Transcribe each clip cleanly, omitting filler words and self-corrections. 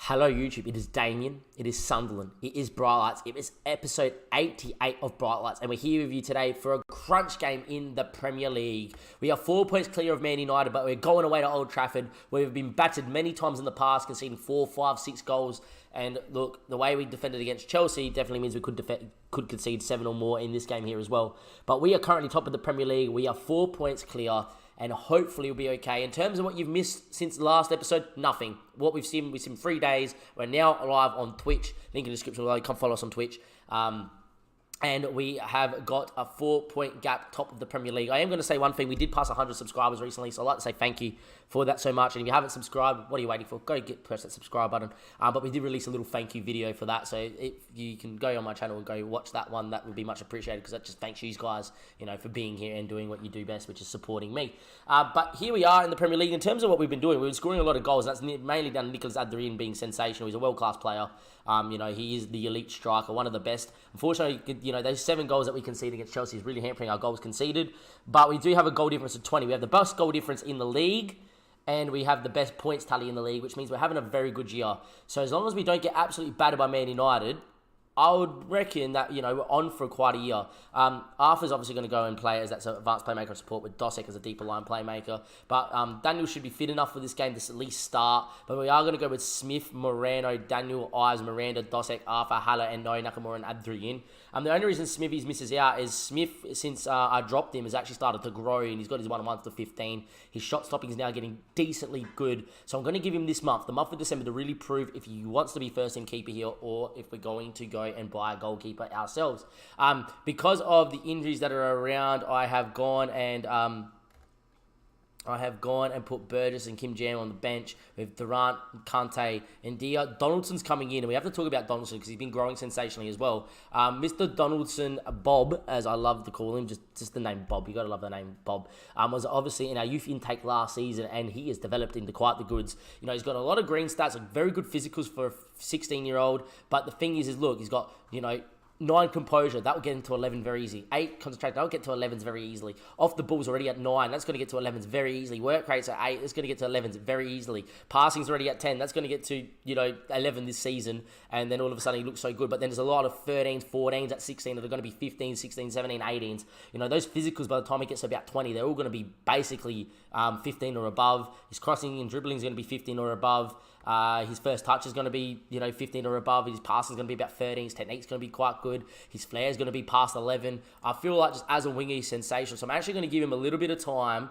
Hello YouTube, it is Damien, it is Sunderland, it is Bright Lights, it is episode 88 of Bright Lights, and we're here with you today for a crunch game in the Premier League. We are 4 points clear of Man United, but we're going away to Old Trafford, where we've been battered many times in the past, conceding 4, 5, 6 goals, and look, the way we defended against Chelsea definitely means we could concede 7 or more in this game here as well. But we are currently top of the Premier League, we are 4 points clear, and hopefully we'll be okay. In terms of what you've missed since the last episode, nothing. What we've seen 3 days. We're now live on Twitch. Link in the description below. Come follow us on Twitch. And we have got a 4-point gap top of the Premier League. I am going to say one thing. We did pass 100 subscribers recently, so I'd like to say thank you for that so much. And if you haven't subscribed, what are you waiting for? Go press that subscribe button. But we did release a little thank you video for that, so if you can go on my channel and go watch that one, that would be much appreciated, because that just thanks you guys, for being here and doing what you do best, which is supporting me. But here we are in the Premier League. In terms of what we've been doing, we've been scoring a lot of goals. That's mainly down to Nicholas Adrian being sensational. He's a world-class player. He is the elite striker, one of the best. Unfortunately, those 7 goals that we conceded against Chelsea is really hampering our goals conceded. But we do have a goal difference of 20. We have the best goal difference in the league, and we have the best points tally in the league, which means we're having a very good year. So as long as we don't get absolutely battered by Man United, I would reckon that, we're on for quite a year. Arthur's obviously going to go and play as that advanced playmaker and support, with Dosek as a deeper line playmaker. But Daniel should be fit enough for this game to at least start. But we are going to go with Smith, Moreno, Daniel, Ives, Miranda, Dosek, Arthur, Haller, and No Nakamura and Adrian. The only reason Smithies misses out is Smith, since I dropped him, has actually started to grow, and he's got his 1-on-1 to 15. His shot stopping is now getting decently good. So I'm going to give him this month, the month of December, to really prove if he wants to be first team keeper here, or if we're going to go and buy a goalkeeper ourselves. Because of the injuries that are around, I have gone and put Burgess and Kim Jam on the bench with Durant, Kante, and Dia. Donaldson's coming in, and we have to talk about Donaldson because he's been growing sensationally as well. Mr. Donaldson, Bob, as I love to call him, just the name Bob, you got to love the name Bob, was obviously in our youth intake last season, and he has developed into quite the goods. He's got a lot of green stats, like very good physicals for a 16-year-old, but the thing is look, he's got, 9 composure, that will get into 11 very easily. 8 concentration, that will get to 11s very easily. Off the ball's already at 9, that's going to get to 11s very easily. Work rate's at 8, that's going to get to 11s very easily. Passing's already at 10, that's going to get to, 11 this season, and then all of a sudden he looks so good. But then there's a lot of 13s, 14s at 16 that are going to be 15, 16, 17, 18s. Those physicals, by the time it gets to about 20, they're all going to be basically 15 or above. His crossing and dribbling is going to be 15 or above. His first touch is going to be, 15 or above. His passing is going to be about 13. His technique's going to be quite good. His flair is going to be past 11. I feel like just as a winger, he's sensational. So I'm actually going to give him a little bit of time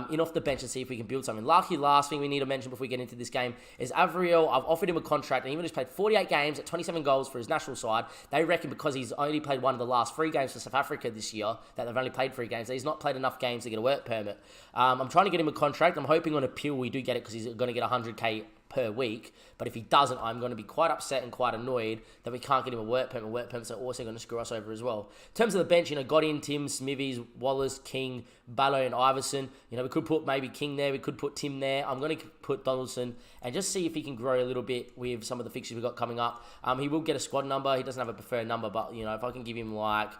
in off the bench and see if we can build something. Lucky last thing we need to mention before we get into this game is Avriel. I've offered him a contract, and even though he's played 48 games at 27 goals for his national side, they reckon because he's only played one of the last 3 games for South Africa this year, that they've only played 3 games, that he's not played enough games to get a work permit. I'm trying to get him a contract. I'm hoping on appeal we do get it, because he's going to get 100k per week. But if he doesn't, I'm going to be quite upset and quite annoyed that we can't get him a work permit. Work permits are also going to screw us over as well. In terms of the bench, got in Tim, Smithies, Wallace, King, Ballo, and Iverson. We could put maybe King there. We could put Tim there. I'm going to put Donaldson and just see if he can grow a little bit with some of the fixtures we've got coming up. He will get a squad number. He doesn't have a preferred number, but, if I can give him like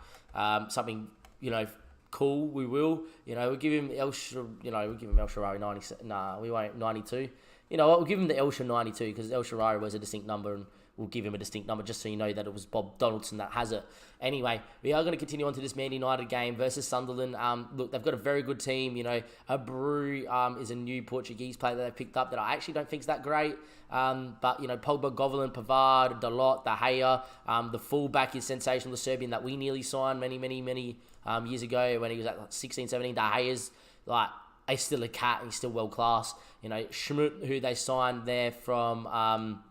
something, cool, we will. We'll give him El Shaarawy 90. Nah, we won't 92. We'll give him the El Shaarawy 92, because El Shaarawy was a distinct number, and we'll give him a distinct number just so you know that it was Bob Donaldson that has it. Anyway, we are going to continue on to this Man United game versus Sunderland. Look, they've got a very good team. Abreu is a new Portuguese player that they picked up that I actually don't think is that great. But, Pogba, Govolan, Pavard, Dalot, De Gea. The fullback is sensational, the Serbian that we nearly signed many years ago when he was at 16, 17. De Gea's he's still a cat. He's still world class. Schmidt, who they signed there from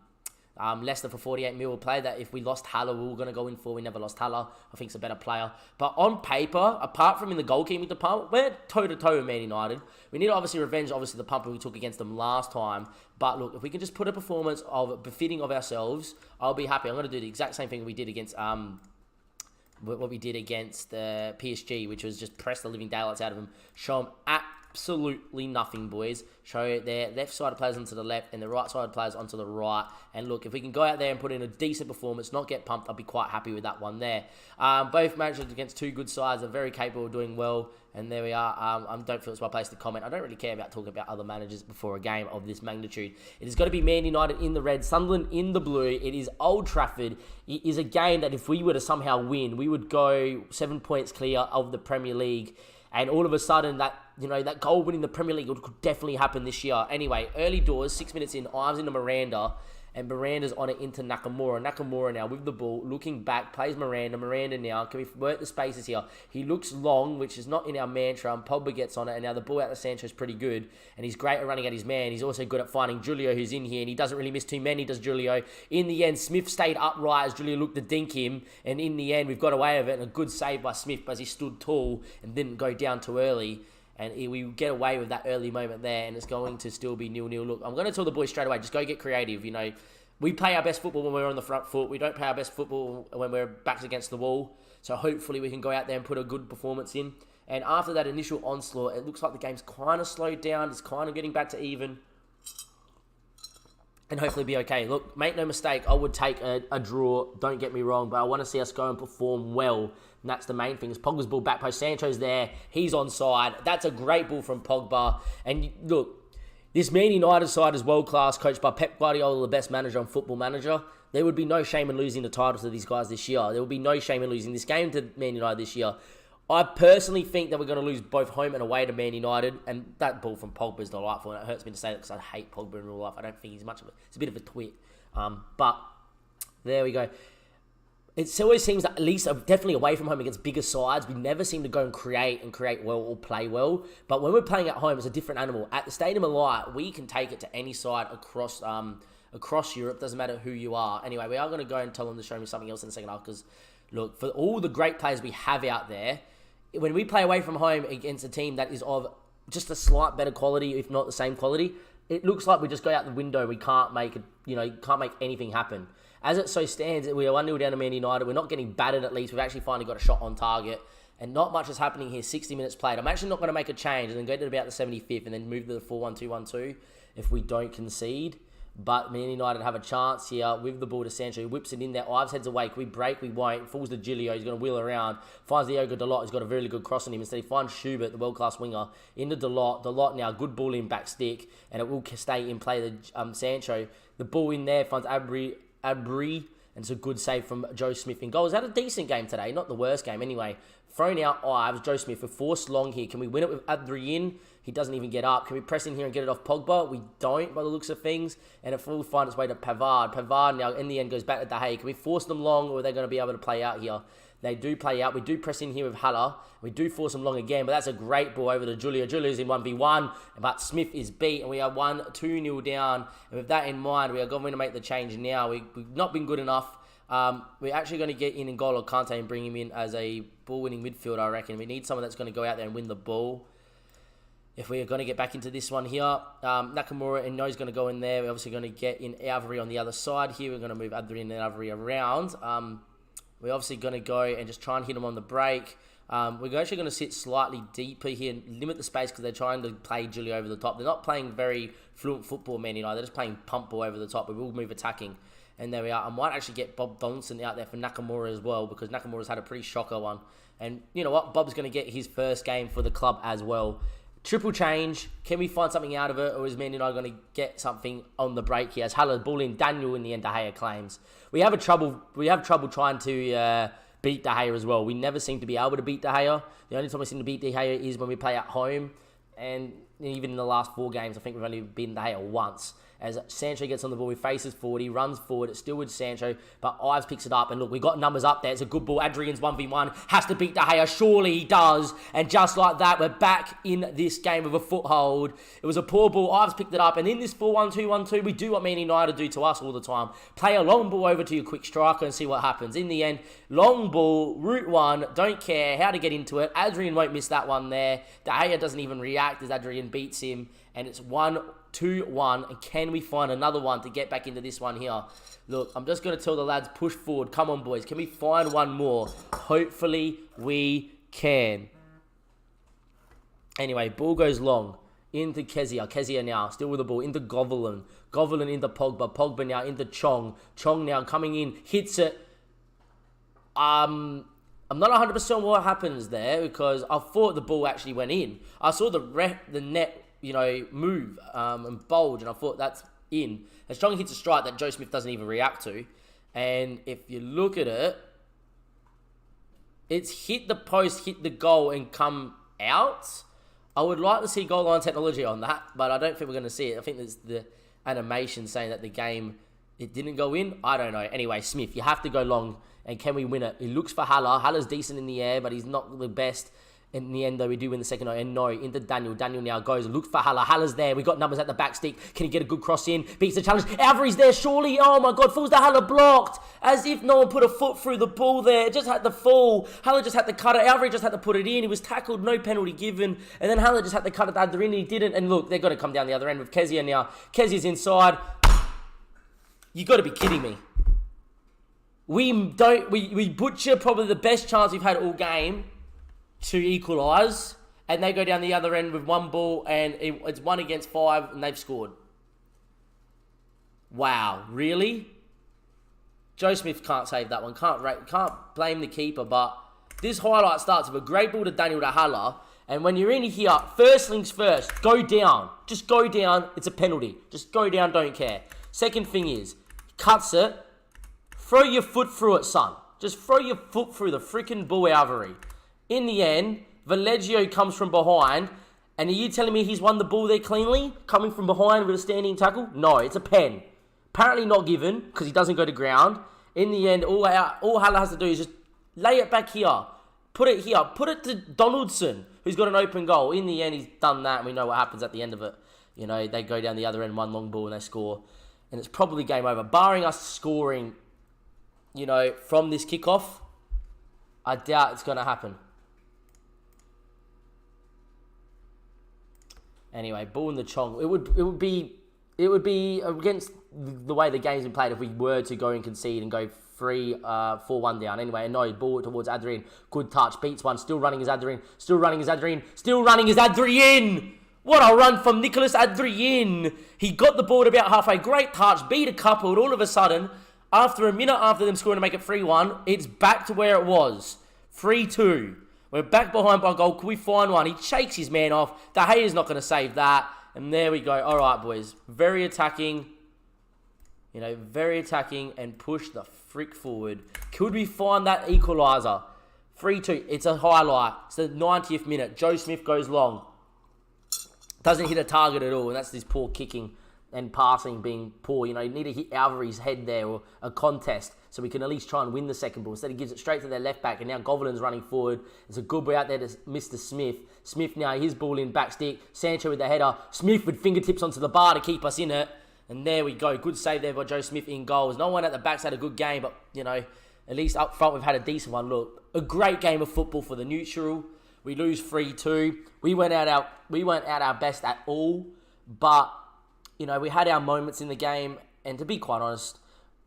Leicester for 48 mil, a player that if we lost Haller, we were going to go in for. We never lost Haller. I think he's a better player. But on paper, apart from in the goalkeeping department, we're toe-to-toe with Man United. We need to obviously revenge, the pumping we took against them last time. But look, if we can just put a performance of befitting of ourselves, I'll be happy. I'm going to do the exact same thing we did against what we did against PSG, which was just press the living daylights out of them, show them absolutely nothing, boys. Show their left-sided players onto the left and the right-sided players onto the right. And look, if we can go out there and put in a decent performance, not get pumped, I'll be quite happy with that one there. Both managers against two good sides are very capable of doing well. And there we are. I don't feel it's my place to comment. I don't really care about talking about other managers before a game of this magnitude. It has got to be Man United in the red, Sunderland in the blue. It is Old Trafford. It is a game that if we were to somehow win, we would go 7 points clear of the Premier League. And all of a sudden, that goal winning the Premier League could definitely happen this year. Anyway, early doors, 6 minutes in, Ives into Miranda. And Miranda's on it into Nakamura. Nakamura now with the ball, looking back, plays Miranda. Miranda now, can we work the spaces here? He looks long, which is not in our mantra, and Pogba gets on it, and now the ball out to Sancho is pretty good, and he's great at running at his man. He's also good at finding Julio, who's in here, and he doesn't really miss too many, does Julio. In the end, Smith stayed upright as Julio looked to dink him, and in the end, we've got away with it, and a good save by Smith as he stood tall and didn't go down too early. And we get away with that early moment there, and it's going to still be 0-0. Look, I'm going to tell the boys straight away, just go get creative, We play our best football when we're on the front foot. We don't play our best football when we're backs against the wall. So hopefully we can go out there and put a good performance in. And after that initial onslaught, it looks like the game's kind of slowed down. It's kind of getting back to even. And hopefully be okay. Look, make no mistake, I would take a draw. Don't get me wrong. But I want to see us go and perform well. And that's the main thing. Is Pogba's ball back post. Sancho's there. He's onside. That's a great ball from Pogba. And look, this Man United side is world-class, coached by Pep Guardiola, the best manager on Football Manager. There would be no shame in losing the title to these guys this year. There would be no shame in losing this game to Man United this year. I personally think that we're going to lose both home and away to Man United, and that ball from Pogba is delightful, and it hurts me to say that because I hate Pogba in real life. I don't think he's much of it's a bit of a twit. But there we go. It always seems that at least definitely away from home against bigger sides, we never seem to go and create well or play well. But when we're playing at home, it's a different animal. At the Stadium of Light, we can take it to any side across Europe. Doesn't matter who you are. Anyway, we are going to go and tell them to show me something else in the second half because, look, for all the great players we have out there, when we play away from home against a team that is of just a slight better quality, if not the same quality, it looks like we just go out the window. We can't make anything happen. As it so stands, we are 1-0 down to Man United. We're not getting battered at least. We've actually finally got a shot on target. And not much is happening here. 60 minutes played. I'm actually not going to make a change and then go to about the 75th and then move to the 4-1-2-1-2 if we don't concede. But Man United have a chance here with the ball to Sancho. He whips it in there. Ives heads away. Can we break? We won't. Falls to Julio. He's going to wheel around. Finds Diogo Dalot. He's got a really good cross on him. Instead, he finds Schubert, the world-class winger, into Dalot. Dalot now, good ball in back stick. And it will stay in play the Sancho. The ball in there finds Abri. And it's a good save from Joe Smith in goal. Is that a decent game today? Not the worst game anyway. Thrown out Ives, Joe Smith. We're forced long here. Can we win it with Adri in? He doesn't even get up. Can we press in here and get it off Pogba? We don't by the looks of things. And it will find its way to Pavard. Pavard now in the end goes back to De Gea. Can we force them long or are they going to be able to play out here? They do play out. We do press in here with Haller. We do force them long again, but that's a great ball over to Julio. Julio's in 1v1, but Smith is beat, and we are 2-0 down. And with that in mind, we are going to make the change now. We've not been good enough. We're actually going to get in N'Golo Kante and bring him in as a ball-winning midfielder, I reckon. We need someone that's going to go out there and win the ball. If we are going to get back into this one here, Nakamura and No's going to go in there. We're obviously going to get in Avery on the other side here. We're going to move Adri and Avery around. We're obviously going to go and just try and hit them on the break. We're actually going to sit slightly deeper here, limit the space because they're trying to play Julio over the top. They're not playing very fluent football, Man United. They're just playing pump ball over the top. We will move attacking. And there we are. I might actually get Bob Donaldson out there for Nakamura as well because Nakamura's had a pretty shocker one. And you know what? Bob's going to get his first game for the club as well. Triple change. Can we find something out of it? Or is Man United going to get something on the break here? As Haller ball in, Daniel in the end, De Gea claims. We have trouble trying to beat De Gea as well. We never seem to be able to beat De Gea. The only time we seem to beat De Gea is when we play at home. And even in the last 4 games, I think we've only beaten De Gea once. As Sancho gets on the ball, he faces forward, he runs forward, it's still with Sancho, but Ives picks it up, and look, we got numbers up there, it's a good ball, Adrian's 1v1, has to beat De Gea, surely he does, and just like that, we're back in this game with a foothold. It was a poor ball, Ives picked it up, and in this 4-1-2-1-2, we do what Man United do to us all the time, play a long ball over to your quick striker and see what happens. In the end, long ball, route 1, don't care how to get into it, Adrian won't miss that one there, De Gea doesn't even react as Adrian beats him, and it's 1-2-1, and can we find another one to get back into this one here? Look, I'm just going to tell the lads, push forward. Come on, boys. Can we find one more? Hopefully, we can. Anyway, ball goes long. Into Kezia. Kezia now, still with the ball. Into Govelin. Govelin into Pogba. Pogba now into Chong. Chong now coming in. Hits it. I'm not 100% what happens there because I thought the ball actually went in. I saw the net, move and bulge, and I thought that's in. As Chong hits a strike that Joe Smith doesn't even react to. And if you look at it, it's hit the post, hit the goal, and come out. I would like to see goal line technology on that, but I don't think we're going to see it. I think there's the animation saying that the game, it didn't go in. I don't know. Anyway, Smith, you have to go long, and can we win it? He looks for Haller. Haller's decent in the air, but he's not the best. In the end, though, we do win the second. And no, into Daniel. Daniel now goes, looks for Haller. Haller's there. We got numbers at the back stick. Can he get a good cross in? Beats the challenge. Alvarez there, surely. Oh, my God. Falls to Haller, blocked. As if no one put a foot through the ball there. It just had to fall. Haller just had to cut it. Alvarez just had to put it in. He was tackled. No penalty given. And then Haller just had to cut it at the end. He didn't. And look, they're going to come down the other end with Kezia now. Kezia's inside. You got to be kidding me. We butcher probably the best chance we've had all game to equalise. And they go down the other end with one ball, and it's 1 against 5, and they've scored. Wow, really? Joe Smith can't save that one. Can't blame the keeper, but this highlight starts with a great ball to Daniel to Haller. And when you're in here, first things first, go down. Just go down. It's a penalty. Just go down, don't care. Second thing is, cuts it. Throw your foot through it, son. Just throw your foot through the freaking ball, Alvarez. In the end, Vallejo comes from behind, and are you telling me he's won the ball there cleanly? Coming from behind with a standing tackle? No, it's a pen. Apparently not given, because he doesn't go to ground. In the end, all Haller has to do is just lay it back here. Put it here. Put it to Donaldson, who's got an open goal. In the end, he's done that, and we know what happens at the end of it. They go down the other end, one long ball, and they score. And it's probably game over. Barring us scoring, from this kickoff, I doubt it's going to happen. Anyway, ball in the Chong. It would be against the way the game's been played if we were to go and concede and go 4-1 down. Anyway, no, ball towards Adrian. Good touch. Beats one. Still running is Adrian. Still running is Adrian. Still running is Adrian. What a run from Nicholas Adrian. He got the ball at about halfway. Great touch. Beat a couple. And all of a sudden, after a minute after them scoring to make it 3-1, it's back to where it was. 3-2. We're back behind by a goal. Can we find one? He shakes his man off. De Gea's not going to save that. And there we go. All right, boys. Very attacking. Very attacking and push the frick forward. Could we find that equaliser? 3-2. It's a highlight. It's the 90th minute. Joe Smith goes long. Doesn't hit a target at all. And that's this poor kicking and passing being poor. You need to hit Alvarez's head there or a contest so we can at least try and win the second ball. Instead, he gives it straight to their left back, and now Govelin's running forward. It's a good ball out there to Mr. Smith. Smith now, his ball in back stick. Sancho with the header. Smith with fingertips onto the bar to keep us in it. And there we go. Good save there by Joe Smith in goals. No one at the back's had a good game, but, at least up front we've had a decent one. Look, a great game of football for the neutral. We lose 3-2. We weren't at our best at all, but we had our moments in the game, and to be quite honest,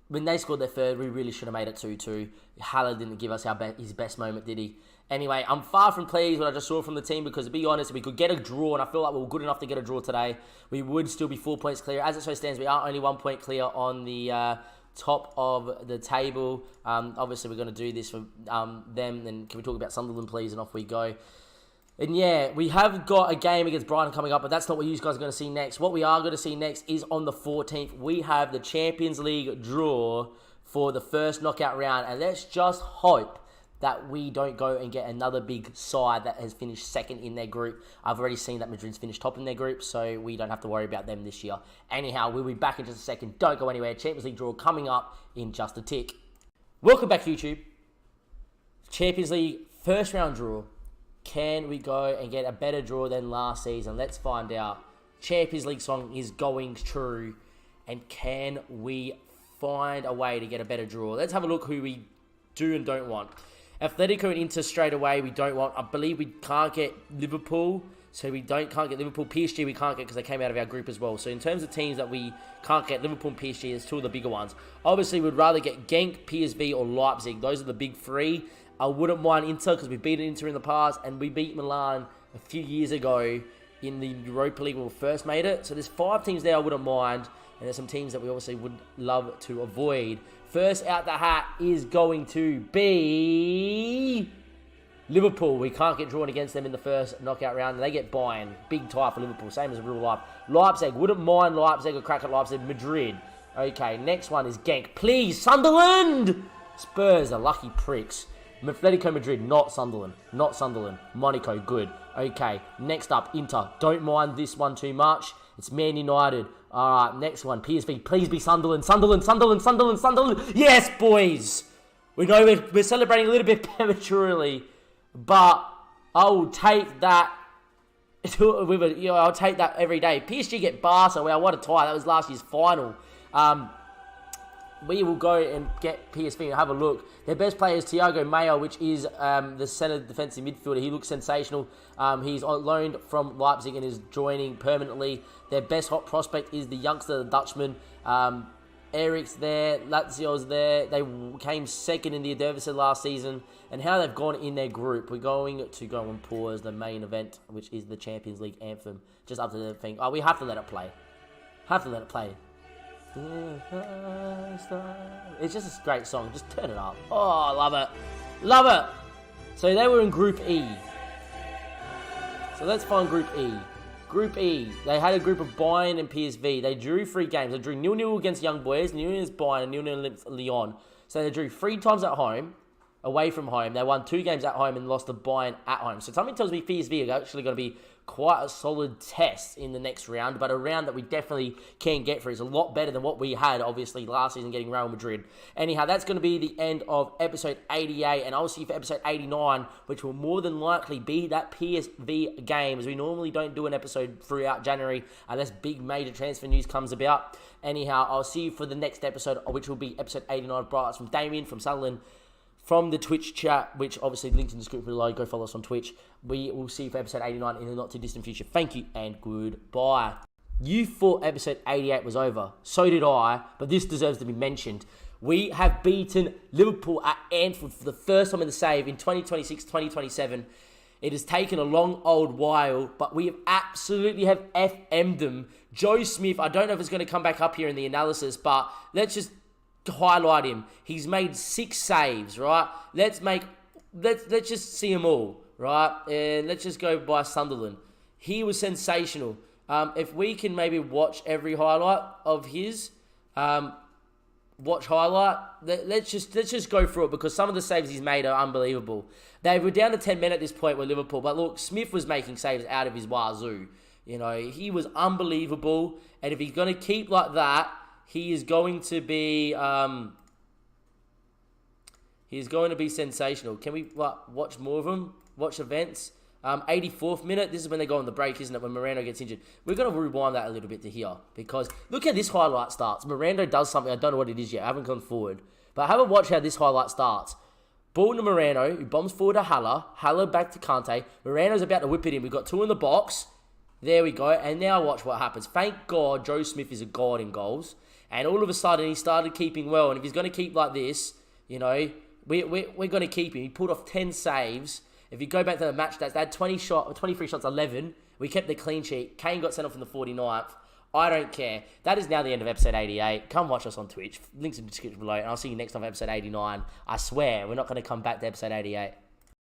when they scored their third, we really should have made it 2-2. Haller didn't give us his best moment, did he? Anyway, I'm far from pleased with what I just saw from the team because, to be honest, if we could get a draw, and I feel like we were good enough to get a draw today, we would still be 4 points clear. As it so stands, we are only 1 point clear on the top of the table. Obviously, we're going to do this for them. Then can we talk about Sunderland, please? And off we go. And yeah, we have got a game against Brighton coming up, but that's not what you guys are going to see next. What we are going to see next is on the 14th. We have the Champions League draw for the first knockout round. And let's just hope that we don't go and get another big side that has finished second in their group. I've already seen that Madrid's finished top in their group, so we don't have to worry about them this year. Anyhow, we'll be back in just a second. Don't go anywhere. Champions League draw coming up in just a tick. Welcome back, YouTube. Champions League first round draw. Can we go and get a better draw than last season? Let's find out. Champions League song is going true. And can we find a way to get a better draw? Let's have a look who we do and don't want. Atletico and Inter straight away we don't want. I believe we can't get Liverpool. So we can't get Liverpool. PSG we can't get because they came out of our group as well. So in terms of teams that we can't get, Liverpool and PSG is two of the bigger ones. Obviously, we'd rather get Genk, PSV or Leipzig. Those are the big three. I wouldn't mind Inter because we beat Inter in the past and we beat Milan a few years ago in the Europa League when we first made it. So there's 5 teams there I wouldn't mind, and there's some teams that we obviously would love to avoid. First out the hat is going to be Liverpool. We can't get drawn against them in the first knockout round. They get Bayern. Big tie for Liverpool, same as real life. Leipzig, wouldn't mind Leipzig, a crack at Leipzig. Madrid. Okay, next one is Genk. Please, Sunderland! Spurs, the lucky pricks. Atletico Madrid, not Sunderland. Not Sunderland. Monaco, good. Okay, next up, Inter. Don't mind this one too much. It's Man United. All right, next one, PSV. Please be Sunderland. Sunderland. Yes, boys! We know we're celebrating a little bit prematurely, but I will take that. I'll take that every day. PSG get Barca. Wow, what a tie. That was last year's final. We will go and get PSV and have a look. Their best player is Thiago Mayo, which is the centre defensive midfielder. He looks sensational. He's loaned from Leipzig and is joining permanently. Their best hot prospect is the youngster, the Dutchman. Eric's there, Lazio's there. They came second in the Eredivisie last season. And how they've gone in their group, we're going to go and pause the main event, which is the Champions League anthem. Just up to the thing. Oh, we have to let it play. It's just a great song. Just turn it up. Oh, I love it. So they were in Group E. So let's find Group E. Group E. They had a group of Bayern and PSV. They drew 3 games. They drew 0-0 against Young Boys, 0-0 against Bayern, and 0-0 against Lyon. So they drew 3 times at home, away from home. They won 2 games at home and lost to Bayern at home. So something tells me PSV are actually going to be quite a solid test in the next round, but a round that we definitely can get for is a lot better than what we had, obviously, last season getting Real Madrid. Anyhow, that's going to be the end of episode 88, and I'll see you for episode 89, which will more than likely be that PSV game, as we normally don't do an episode throughout January unless big major transfer news comes about. Anyhow, I'll see you for the next episode, which will be episode 89. Brights from Damien, from Sutherland, from the Twitch chat, which obviously links in the description below. Go follow us on Twitch. We will see you for episode 89 in the not too distant future. Thank you and goodbye. You thought episode 88 was over. So did I, but this deserves to be mentioned. We have beaten Liverpool at Anfield for the first time in the save in 2026-2027. It has taken a long old while, but we have absolutely FM'd them. Joe Smith, I don't know if it's going to come back up here in the analysis, but let's just highlight him. He's made 6 saves, right? Let's just see them all, right? And let's just go by Sunderland. He was sensational. If we can maybe watch every highlight of his, let's just go through it, because some of the saves he's made are unbelievable. They were down to 10 men at this point with Liverpool, but look, Smith was making saves out of his wazoo. You know, he was unbelievable, and if he's going to keep like that, he is going to be sensational. Can we watch more of him? Watch events. 84th minute. This is when they go on the break, isn't it? When Miranda gets injured. We're going to rewind that a little bit to here, because look how this highlight starts. Miranda does something. I don't know what it is yet. I haven't gone forward. But have a watch how this highlight starts. Ball to Moreno, who bombs forward to Haller. Haller back to Kante. Moreno's about to whip it in. We've got 2 in the box. There we go. And now watch what happens. Thank God Joe Smith is a god in goals. And all of a sudden, he started keeping well. And if he's going to keep like this, you know, we're going to keep him. He pulled off 10 saves. If you go back to the match stats, they had 23 shots, 11. We kept the clean sheet. Kane got sent off in the 49th. I don't care. That is now the end of episode 88. Come watch us on Twitch. Links in the description below. And I'll see you next time for episode 89. I swear, we're not going to come back to episode 88.